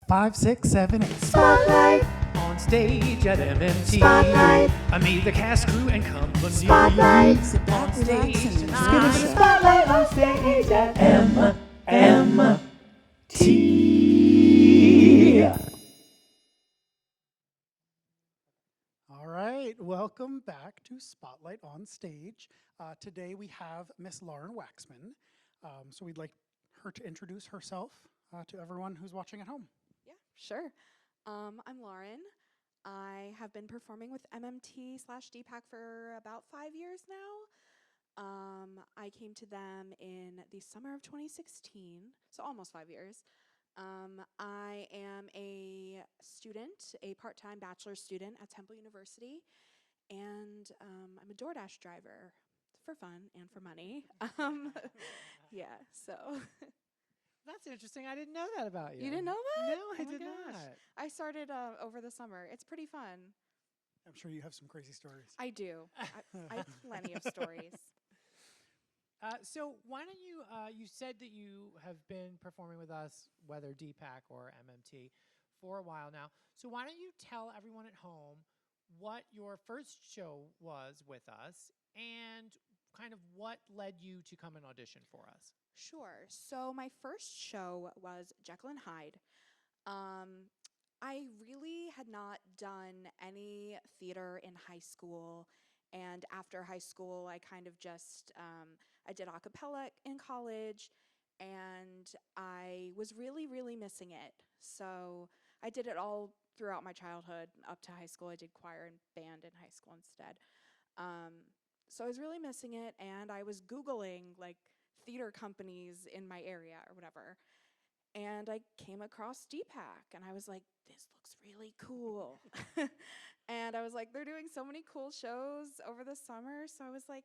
5, 6, 7, 8. Spotlight. On stage at MMT. Spotlight. I meet the cast, crew, and company. Spotlight. On stage tonight. Give us a spotlight on stage at MMT. All right, welcome back to Spotlight on Stage. Today we have Miss Lauren Waksman. So we'd like her to introduce herself to everyone who's watching at home. Yeah, sure. I'm Lauren. I have been performing with MMT/DPAC for about 5 years now. I came to them in the summer of 2016, so almost 5 years. I am a student, a part-time bachelor's student at Temple University, and I'm a DoorDash driver for fun and for money. Yeah, so. That's interesting. I didn't know that about you. You didn't know that? No, I Oh my did gosh. not. I started over the summer. It's pretty fun. I'm sure you have some crazy stories. I do. I have plenty of stories. So why don't you, you said that you have been performing with us, whether DPAC or MMT, for a while now. So why don't you tell everyone at home what your first show was with us and kind of what led you to come and audition for us? Sure. So my first show was Jekyll and Hyde. I really had not done any theater in high school. And after high school, I kind of just, I did a cappella in college, and I was really, really missing it. So I did it all throughout my childhood up to high school. I did choir and band in high school instead. So I was really missing it, and I was Googling, like, theater companies in my area or whatever. And I came across DPAC, and I was like, this looks really cool. And I was like, they're doing so many cool shows over the summer, so I was like,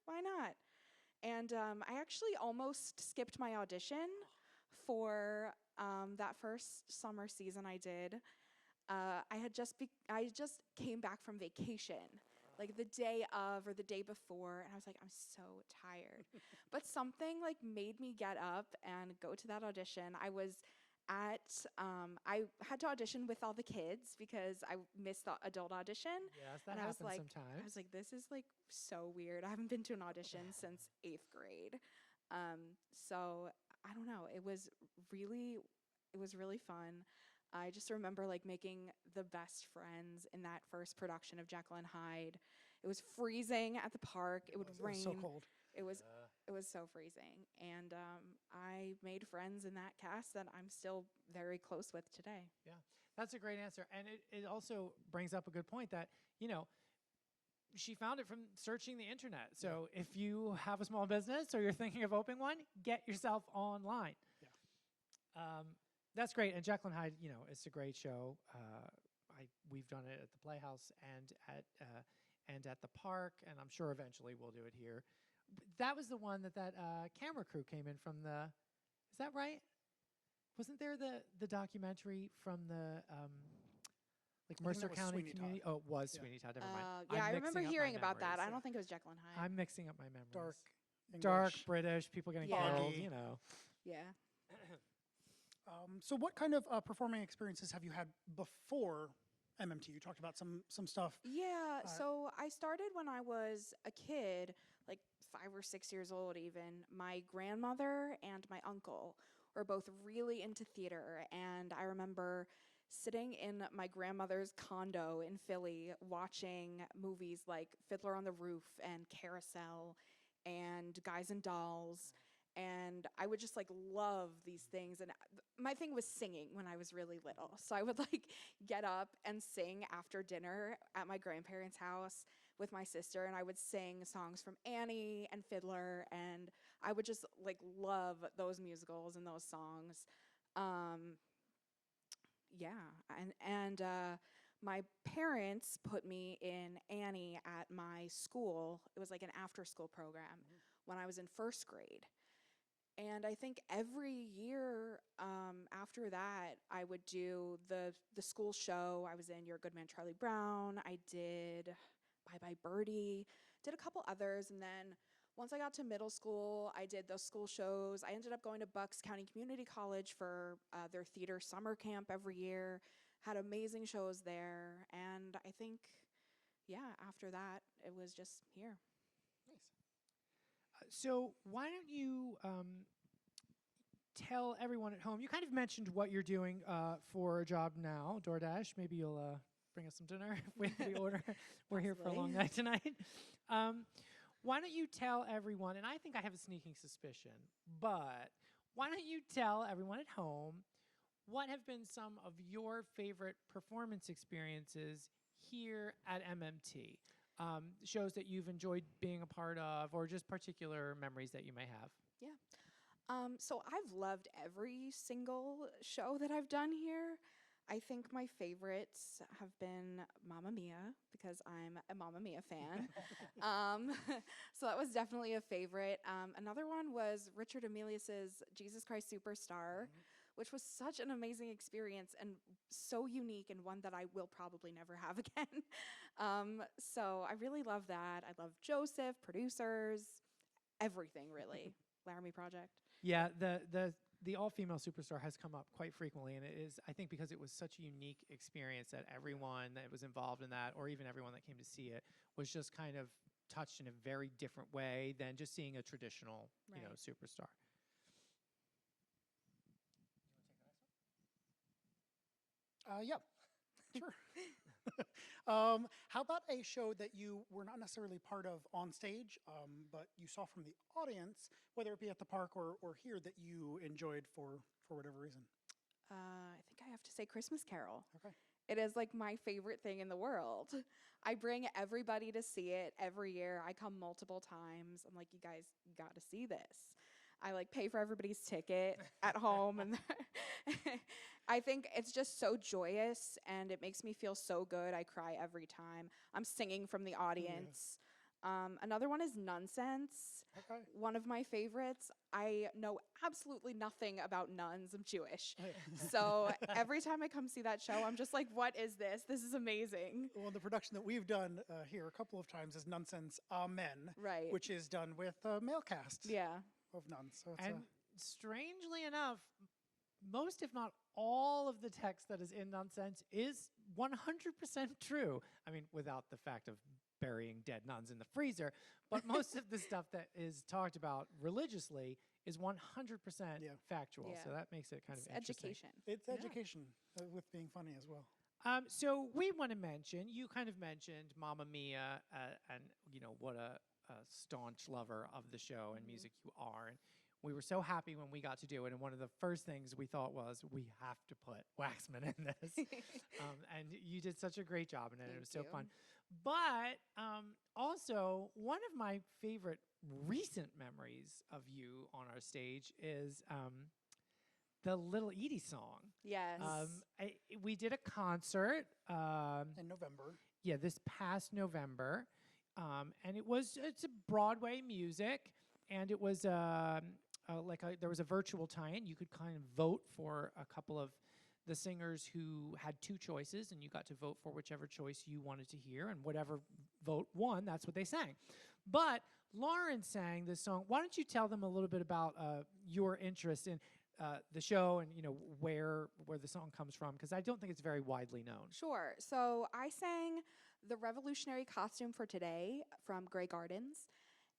why not? And I actually almost skipped my audition for that first summer season I did. I just came back from vacation, like the day of or the day before, and I was like, I'm so tired. But something like made me get up and go to that audition. I had to audition with all the kids because I missed the adult audition. Yes, that and happens I sometimes. was like, this is like so weird. I haven't been to an audition since 8th grade. So I don't know. It was really fun. I just remember like making the best friends in that first production of Jekyll and Hyde. It was freezing at the park. It would rain. It was so cold. It was so freezing, and I made friends in that cast that I'm still very close with today. Yeah, that's a great answer. And it also brings up a good point that, you know, she found it from searching the internet. So if you have a small business or you're thinking of opening one, get yourself online. Yeah. That's great. And Jekyll and Hyde, you know, it's a great show. We've done it at the Playhouse and at the park, and I'm sure eventually we'll do it here. That was the one that camera crew came in from the. Is that right? Wasn't there the documentary from the like Mercer County Sweeney community? Todd. Oh, it was Yeah. Sweeney Todd. Never mind. Yeah, I I'm remember mixing up hearing my about that. I memories. don't think it was Jekyll and Hyde. I'm mixing up my memories. Dark English. British, people getting Yeah. killed, you know. Yeah. So what kind of performing experiences have you had before MMT? You talked about some stuff. Yeah, so I started when I was a kid, like 5 or 6 years old even. My grandmother and my uncle were both really into theater, and I remember sitting in my grandmother's condo in Philly watching movies like Fiddler on the Roof and Carousel and Guys and Dolls. And I would just like love these things. And my thing was singing when I was really little. So I would like get up and sing after dinner at my grandparents' house with my sister. And I would sing songs from Annie and Fiddler. And I would just like love those musicals and those songs. My parents put me in Annie at my school. It was like an after-school program when I was in first grade. And I think every year after that, I would do the school show. I was in You're a Good Man, Charlie Brown. I did Bye Bye Birdie, did a couple others. And then Once I got to middle school, I did those school shows. I ended up going to Bucks County Community College for their theater summer camp every year. Had amazing shows there, and I think, yeah, after that, it was just here. So why don't you tell everyone at home? You kind of mentioned what you're doing for a job now, DoorDash. Maybe you'll bring us some dinner if we order. We're here for a long night tonight. Why don't you tell everyone? And I think I have a sneaking suspicion, but why don't you tell everyone at home what have been some of your favorite performance experiences here at MMT? Shows that you've enjoyed being a part of, or just particular memories that you may have. Yeah. So I've loved every single show that I've done here. I think my favorites have been Mamma Mia, because I'm a Mamma Mia fan. So that was definitely a favorite. Another one was Richard Emilius's Jesus Christ Superstar, which was such an amazing experience and so unique, and one that I will probably never have again. So I really love that. I love Joseph, producers, everything really. Laramie Project. Yeah, the all-female superstar has come up quite frequently, and it is, I think, because it was such a unique experience that everyone that was involved in that, or even everyone that came to see it, was just kind of touched in a very different way than just seeing a traditional, you know, superstar. Yep, sure. How about a show that you were not necessarily part of on stage, but you saw from the audience, whether it be at the park or here, that you enjoyed for whatever reason? I think I have to say Christmas Carol. Okay. It is like my favorite thing in the world. I bring everybody to see it every year. I come multiple times. I'm like, you guys got to see this. I like pay for everybody's ticket at home, and I think it's just so joyous, and it makes me feel so good. I cry every time. I'm singing from the audience. Another one is Nonsense. Okay. One of my favorites. I know absolutely nothing about nuns. I'm Jewish. So every time I come see that show, I'm just like, what is this? This is amazing. Well, the production that we've done here a couple of times is Nonsense Amen, Right. which is done with a male cast Yeah. of nuns. So it's And strangely enough, most, if not all, of the text that is in Nonsense is 100% true. I mean, without the fact of burying dead nuns in the freezer, but most of the stuff that is talked about religiously is 100% factual. Yeah. So that makes it kind It's of interesting. education. it's Yeah. education with being funny as well. So we want to mention, you kind of mentioned Mamma Mia, and you know what a staunch lover of the show and music you are. And we were so happy when we got to do it. And one of the first things we thought was, we have to put Waksman in this. And you did such a great job in it. It was so fun. But also, one of my favorite recent memories of you on our stage is the Little Edie song. Yes. We did a concert. In November. Yeah, this past November. And it's a Broadway music, and it was there was a virtual tie-in. You could kind of vote for a couple of the singers who had two choices, and you got to vote for whichever choice you wanted to hear, and whatever vote won, that's what they sang. But Lauren sang this song. Why don't you tell them a little bit about your interest in the show, and you know where the song comes from, because I don't think it's very widely known. Sure. So I sang The Revolutionary Costume for Today from Grey Gardens.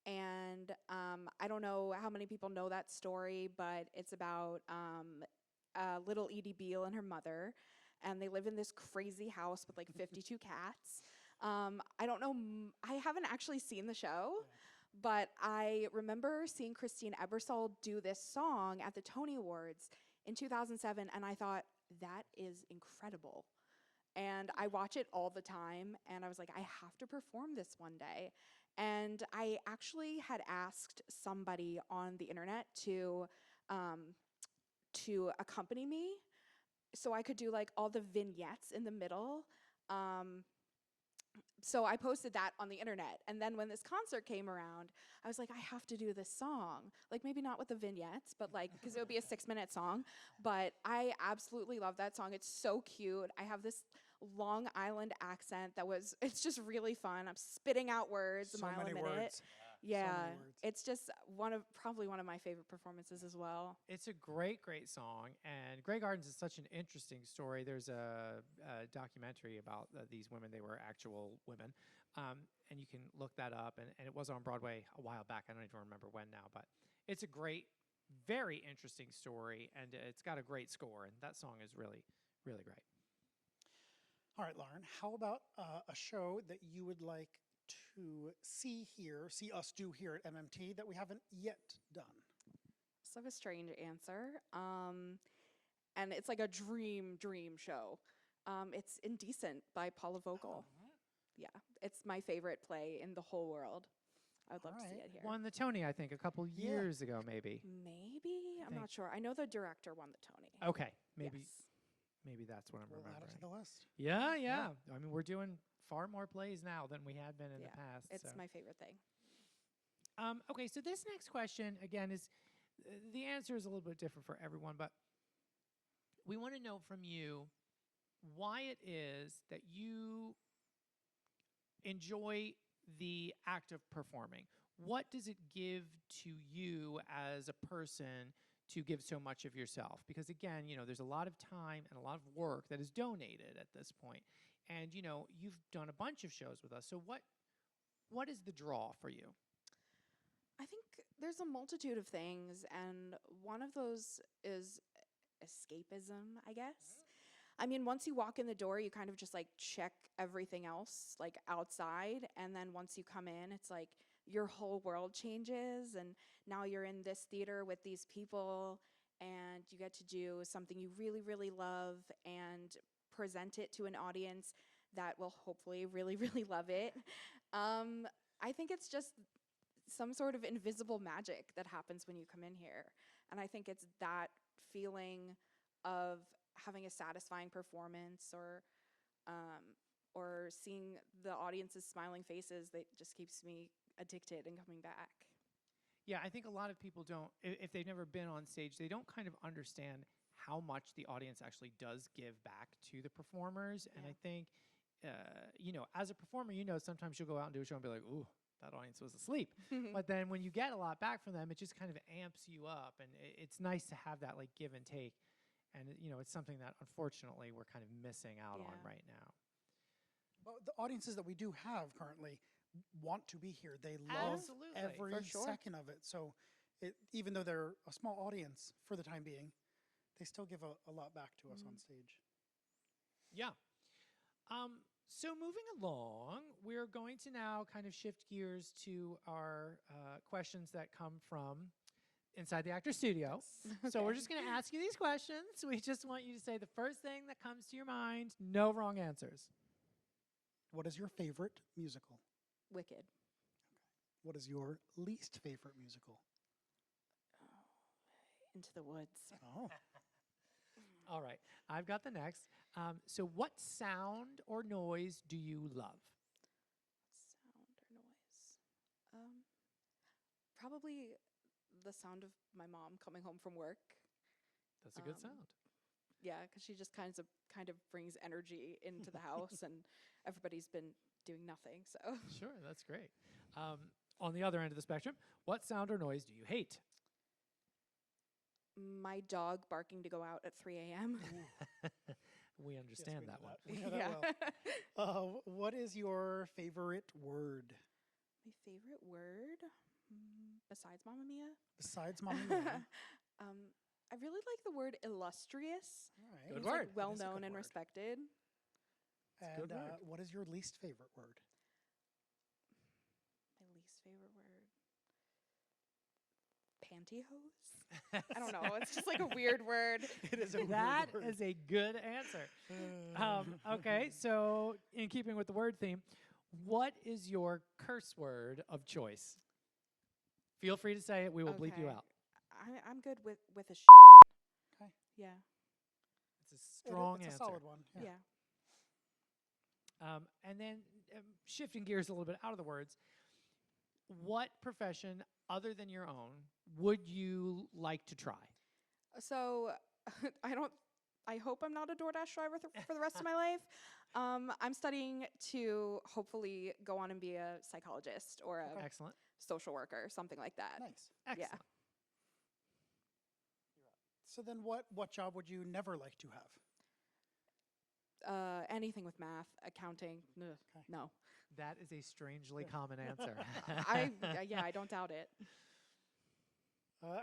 And I don't know how many people know that story, but it's about little Edie Beale and her mother. And they live in this crazy house with like 52 cats. I don't know, I haven't actually seen the show, but I remember seeing Christine Ebersole do this song at the Tony Awards in 2007, and I thought, that is incredible. And I watch it all the time, and I was like, I have to perform this one day. And I actually had asked somebody on the internet to accompany me, so I could do like all the vignettes in the middle. So I posted that on the internet, and then when this concert came around, I was like, I have to do this song. Like, maybe not with the vignettes, but like, because it would be a 6-minute song. But I absolutely love that song. It's so cute. I have this Long Island accent it's just really fun. I'm spitting out words So a mile many a minute. words. Yeah, words. it's just probably one of my favorite performances as well. It's a great, great song, and Grey Gardens is such an interesting story. There's a documentary about these women. They were actual women, and you can look that up. And it was on Broadway a while back. I don't even remember when now, but it's a great, very interesting story, and it's got a great score. And that song is really, really great. All right, Lauren, how about a show that you would like to see us do here at MMT that we haven't yet done? So I have a strange answer. And it's like a dream show. It's Indecent by Paula Vogel. Yeah, it's my favorite play in the whole world. I would love to see Alright. it here. Won the Tony, I think, a couple years ago, maybe. Maybe? I'm think- not sure. I know the director won the Tony. Okay, maybe Yes. maybe that's what I'm We'll add it remembering. to the list. Yeah, yeah. I mean, we're doing far more plays now than we had been in Yeah, the past. It's so. my favorite thing. Okay, so this next question, again, is the answer is a little bit different for everyone, but we want to know from you why it is that you enjoy the act of performing. What does it give to you as a person to give so much of yourself? Because again, there's a lot of time and a lot of work that is donated at this point. And you've done a bunch of shows with us. So what is the draw for you? I think there's a multitude of things, and one of those is escapism, I guess. I mean, once you walk in the door, you kind of just like check everything else like outside, and then once you come in, it's like your whole world changes, and now you're in this theater with these people, and you get to do something you really, really love and present it to an audience that will hopefully really, really love it. I think it's just some sort of invisible magic that happens when you come in here. And I think it's that feeling of having a satisfying performance or seeing the audience's smiling faces that just keeps me addicted and coming back. Yeah, I think a lot of people don't, if they've never been on stage, they don't kind of understand how much the audience actually does give back to the performers. And I think, as a performer, sometimes you'll go out and do a show and be like, ooh, that audience was asleep. But then when you get a lot back from them, it just kind of amps you up. And it's nice to have that like give and take. And, it's something that unfortunately we're kind of missing out on right now. Well, the audiences that we do have currently want to be here. They love Absolutely, every for sure. second of it. So even though they're a small audience for the time being, they still give a lot back to us on stage. Yeah. So moving along, we're going to now kind of shift gears to our questions that come from inside the actor studio. So we're just going to ask you these questions. We just want you to say the first thing that comes to your mind. No wrong answers. What is your favorite musical? Wicked. What is your least favorite musical? Into the Woods. Oh, All right. I've got the next. So what sound or noise do you love? Sound or noise? Probably the sound of my mom coming home from work. That's a good sound. Yeah, because she just kind of brings energy into the house, and everybody's been doing nothing. So Sure, that's great. On the other end of the spectrum, what sound or noise do you hate? my dog barking to go out at 3 a.m. We understand that one. We know that well. What is your favorite word? My favorite word, besides Mamma Mia? Besides Mamma Mia. I really like the word illustrious. All right. Good It's word. like well That is a known good and word. respected. And good word. what is your least favorite word? My least favorite word, pantyhose. I don't know. It's just like a weird word. It is a weird That word. is a good answer. Okay, so in keeping with the word theme, what is your curse word of choice? Feel free to say it. We will bleep you Okay. out. I'm good with a. Okay. Yeah. It's a strong it's answer. a solid one. Yeah. And then shifting gears a little bit out of the words, what profession other than your own would you like to try? So I don't I hope I'm not a DoorDash driver for the rest of my life. I'm studying to hopefully go on and be a psychologist or a Excellent. social worker, something like that. Nice. Excellent. So then what job would you never like to have? Anything with math, accounting, no. That is a strangely common answer. I don't doubt it.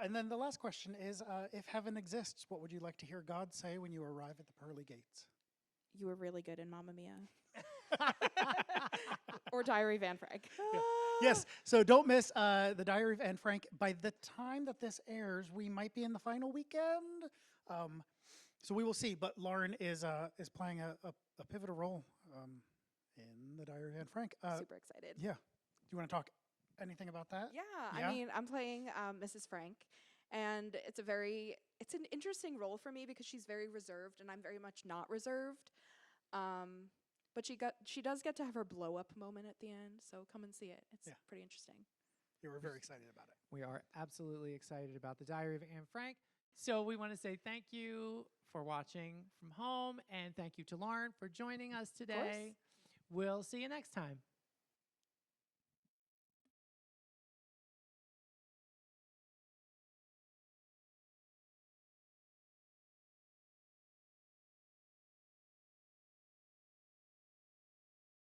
And then the last question is, if heaven exists, what would you like to hear God say when you arrive at the pearly gates? You were really good in Mamma Mia. Or Diary of Anne Frank. Yes, so don't miss the Diary of Anne Frank. By the time that this airs, we might be in the final weekend. So we will see. But Lauren is playing a pivotal role in the Diary of Anne Frank. Super excited. Yeah. Do you want to talk anything about that? Yeah, Yeah? I mean, I'm playing Mrs. Frank, and it's an interesting role for me because she's very reserved, and I'm very much not reserved. But she does get to have her blow up moment at the end, so come and see it. It's pretty interesting. Yeah, we're very excited about it. We are absolutely excited about the Diary of Anne Frank. So we want to say thank you for watching from home, and thank you to Lauren for joining us today. We'll see you next time.